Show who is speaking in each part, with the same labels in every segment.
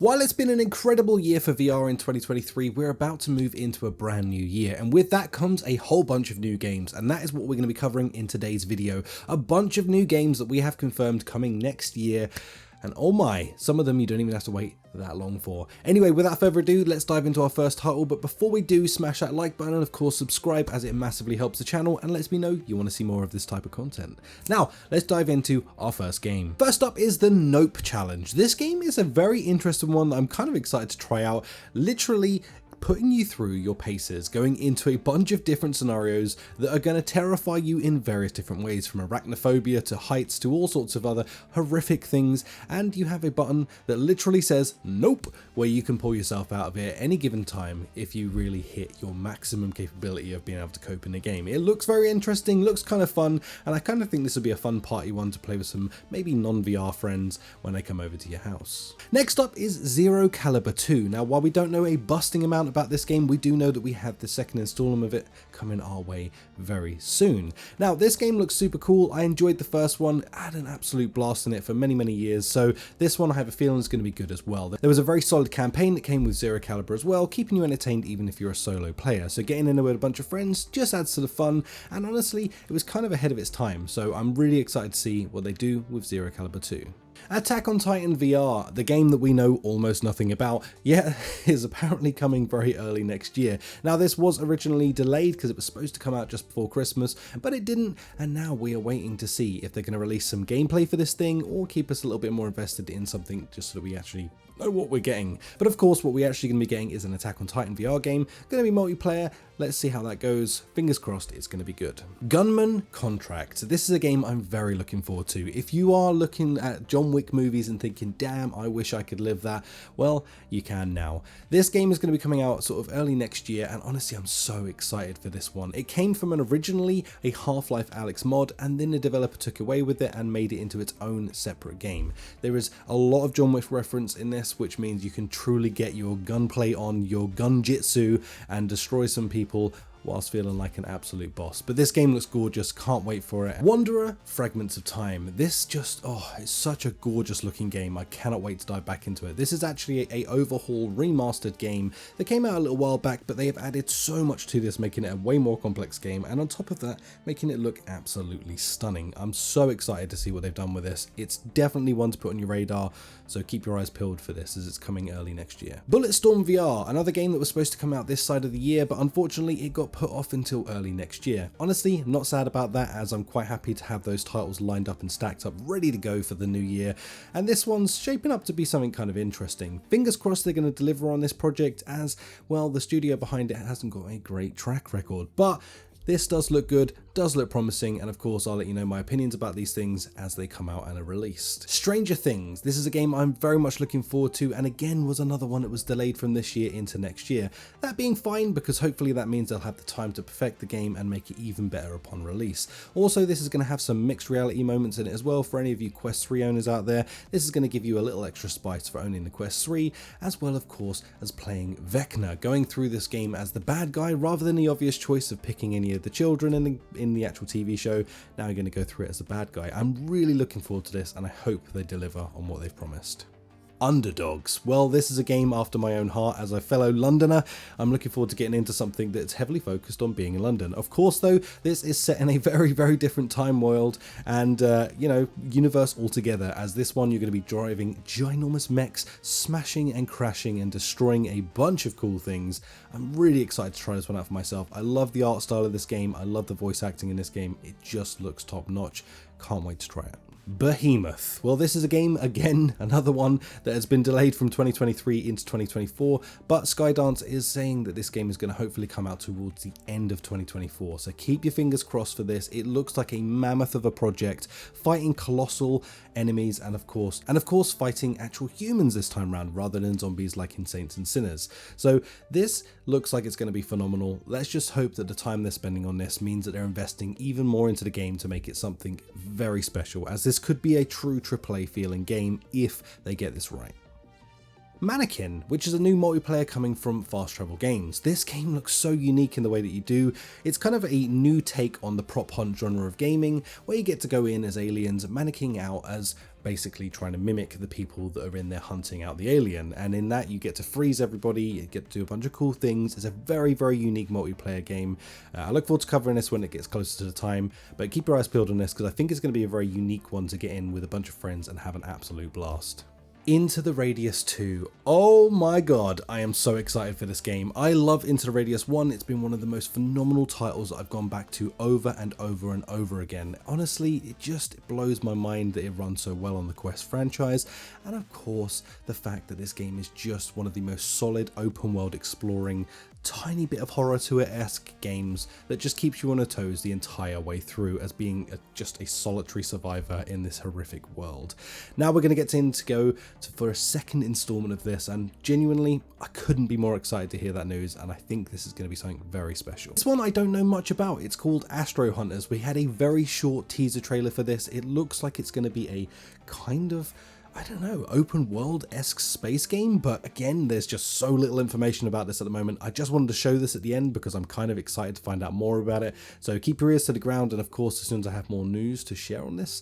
Speaker 1: While it's been an incredible year for VR in 2023, we're about to move into a brand new year, and with that comes a whole bunch of new games, and that is what we're going to be covering in today's video. A bunch of new games that we have confirmed coming next year, and oh my, some of them you don't even have to wait that long for. Anyway, without further ado, let's dive into our first title, but before we do, smash that like button and of course subscribe, as it massively helps the channel and lets me know you want to see more of this type of content. Now, let's dive into our first game. First up is the Nope challenge. This game is a very interesting one that I'm kind of excited to try out. Literally putting you through your paces, going into a bunch of different scenarios that are going to terrify you in various different ways, from arachnophobia to heights to all sorts of other horrific things, and you have a button that literally says nope, where you can pull yourself out of it at any given time if you really hit your maximum capability of being able to cope in the game. It looks very interesting, looks kind of fun, and I kind of think this would be a fun party one to play with some maybe non-VR friends when they come over to your house. Next up is Zero Caliber 2. Now, while we don't know a busting amount about this game, we do know that we have the second installment of it coming our way very soon. Now, this game looks super cool. I enjoyed the first one, I had an absolute blast in it for many years, so this one I have a feeling is going to be good as well. There was a very solid campaign that came with Zero Caliber as well, keeping you entertained even if you're a solo player, so getting in there with a bunch of friends just adds to the fun, and honestly it was kind of ahead of its time, so I'm really excited to see what they do with Zero Caliber 2. Attack on Titan VR, the game that we know almost nothing about, yet is apparently coming very early next year. Now, this was originally delayed because it was supposed to come out just before Christmas, but it didn't, and now we are waiting to see if they're going to release some gameplay for this thing or keep us a little bit more invested in something just so that we actually know what we're getting. But of course, what we're actually going to be getting is an Attack on Titan VR game, going to be multiplayer. Let's see how that goes. Fingers crossed it's going to be good. Gunman Contract. This is a game I'm very looking forward to. If you are looking at John Wick movies and thinking, damn, I wish I could live that, well, you can now. This game is going to be coming out sort of early next year, and honestly, I'm so excited for this one. It came from originally a Half-Life Alyx mod, and then the developer took away with it and made it into its own separate game. There is a lot of John Wick reference in this, which means you can truly get your gunplay on, your gunjitsu, and destroy some people whilst feeling like an absolute boss. But this game looks gorgeous, can't wait for it. Wanderer, Fragments of Time. This just, oh, it's such a gorgeous looking game. I cannot wait to dive back into it. This is actually a overhaul remastered game that came out a little while back, but they have added so much to this, making it a way more complex game, and on top of that, making it look absolutely stunning. I'm so excited to see what they've done with this. It's definitely one to put on your radar, so keep your eyes peeled for this as it's coming early next year. Bulletstorm VR, another game that was supposed to come out this side of the year, but unfortunately it got put off until early next year. Honestly, not sad about that, as I'm quite happy to have those titles lined up and stacked up ready to go for the new year, and this one's shaping up to be something kind of interesting. Fingers crossed they're going to deliver on this project, as well the studio behind it hasn't got a great track record, but this does look good, does look promising, and of course I'll let you know my opinions about these things as they come out and are released. Stranger Things. This is a game I'm very much looking forward to, and again was another one that was delayed from this year into next year. That being fine, because hopefully that means they'll have the time to perfect the game and make it even better upon release. Also, this is going to have some mixed reality moments in it as well. For any of you Quest 3 owners out there, this is going to give you a little extra spice for owning the Quest 3, as well of course as playing Vecna, going through this game as the bad guy rather than the obvious choice of picking any of the children in the actual TV show. Now you're going to go through it as the bad guy. I'm really looking forward to this, and I hope they deliver on what they've promised. Underdogs. Well, this is a game after my own heart. As a fellow Londoner, I'm looking forward to getting into something that's heavily focused on being in London. Of course, though, this is set in a very different time world and, you know, universe altogether, as this one you're going to be driving ginormous mechs, smashing and crashing and destroying a bunch of cool things. I'm really excited to try this one out for myself. I love the art style of this game. I love the voice acting in this game. It just looks top notch. Can't wait to try it. Behemoth. Well, this is a game, again, another one that has been delayed from 2023 into 2024, but Skydance is saying that this game is going to hopefully come out towards the end of 2024, so keep your fingers crossed for this. It looks like a mammoth of a project, fighting colossal enemies and of course fighting actual humans this time around rather than zombies like in Saints and Sinners. So this looks like it's going to be phenomenal. Let's just hope that the time they're spending on this means that they're investing even more into the game to make it something very special, as this could be a true AAA feeling game if they get this right. Mannequin, which is a new multiplayer coming from Fast Travel Games. This game looks so unique in the way that you do. It's kind of a new take on the prop hunt genre of gaming, where you get to go in as aliens, mannequinning out as basically trying to mimic the people that are in there hunting out the alien, and in that you get to freeze everybody, you get to do a bunch of cool things. It's a very, very unique multiplayer game. I look forward to covering this when it gets closer to the time, but keep your eyes peeled on this because I think it's going to be a very unique one to get in with a bunch of friends and have an absolute blast. Into the Radius 2. Oh my god, I am so excited for this game. I love Into the Radius 1. It's been one of the most phenomenal titles that I've gone back to over and over and over again. Honestly, it just blows my mind that it runs so well on the Quest franchise, and of course the fact that this game is just one of the most solid open world exploring, tiny bit of horror to it-esque games that just keeps you on your toes the entire way through as being just a solitary survivor in this horrific world. Now we're going to get to go for a second installment of this, and genuinely I couldn't be more excited to hear that news, and I think this is going to be something very special. This one I don't know much about. It's called Astro Hunters. We had a very short teaser trailer for this. It looks like it's going to be a kind of, I don't know, open world-esque space game, but again, there's just so little information about this at the moment. I just wanted to show this at the end because I'm kind of excited to find out more about it. So keep your ears to the ground, and of course, as soon as I have more news to share on this,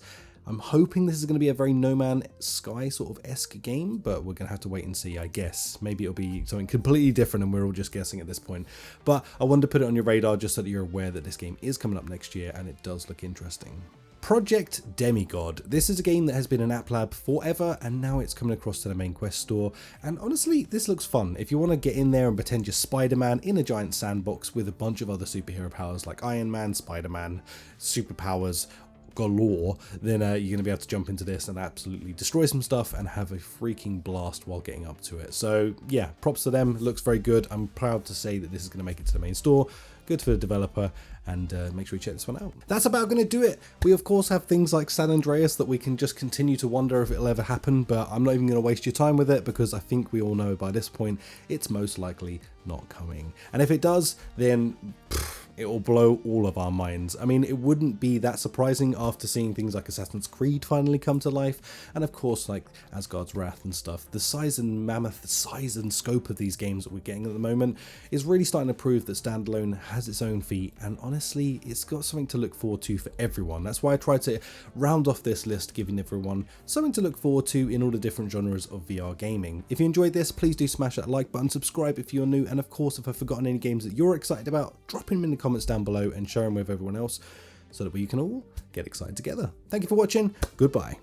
Speaker 1: I'm hoping this is going to be a very No Man's Sky sort of esque game, but we're going to have to wait and see, I guess. Maybe it'll be something completely different and we're all just guessing at this point. But I wanted to put it on your radar just so that you're aware that this game is coming up next year, and it does look interesting. Project Demigod. This is a game that has been an app lab forever, and now it's coming across to the main Quest store, and honestly this looks fun. If you want to get in there and pretend you're Spider-Man in a giant sandbox with a bunch of other superhero powers like Iron Man, Spider-Man, superpowers galore, then you're going to be able to jump into this and absolutely destroy some stuff and have a freaking blast while getting up to it. So yeah, props to them. It looks very good. I'm proud to say that this is going to make it to the main store. Good for the developer, and make sure you check this one out. That's about going to do it. We of course have things like San Andreas that we can just continue to wonder if it'll ever happen, but I'm not even going to waste your time with it because I think we all know by this point it's most likely not coming. And if it does, then it will blow all of our minds. I mean, it wouldn't be that surprising after seeing things like Assassin's Creed finally come to life, and of course like Asgard's Wrath and stuff. The size and scope of these games that we're getting at the moment is really starting to prove that standalone has its own feet, and honestly it's got something to look forward to for everyone. That's why I tried to round off this list, giving everyone something to look forward to in all the different genres of VR gaming. If you enjoyed this, please do smash that like button, subscribe if you're new, and of course if I've forgotten any games that you're excited about, drop them in the comments down below and share them with everyone else so that we can all get excited together. Thank you for watching. Goodbye.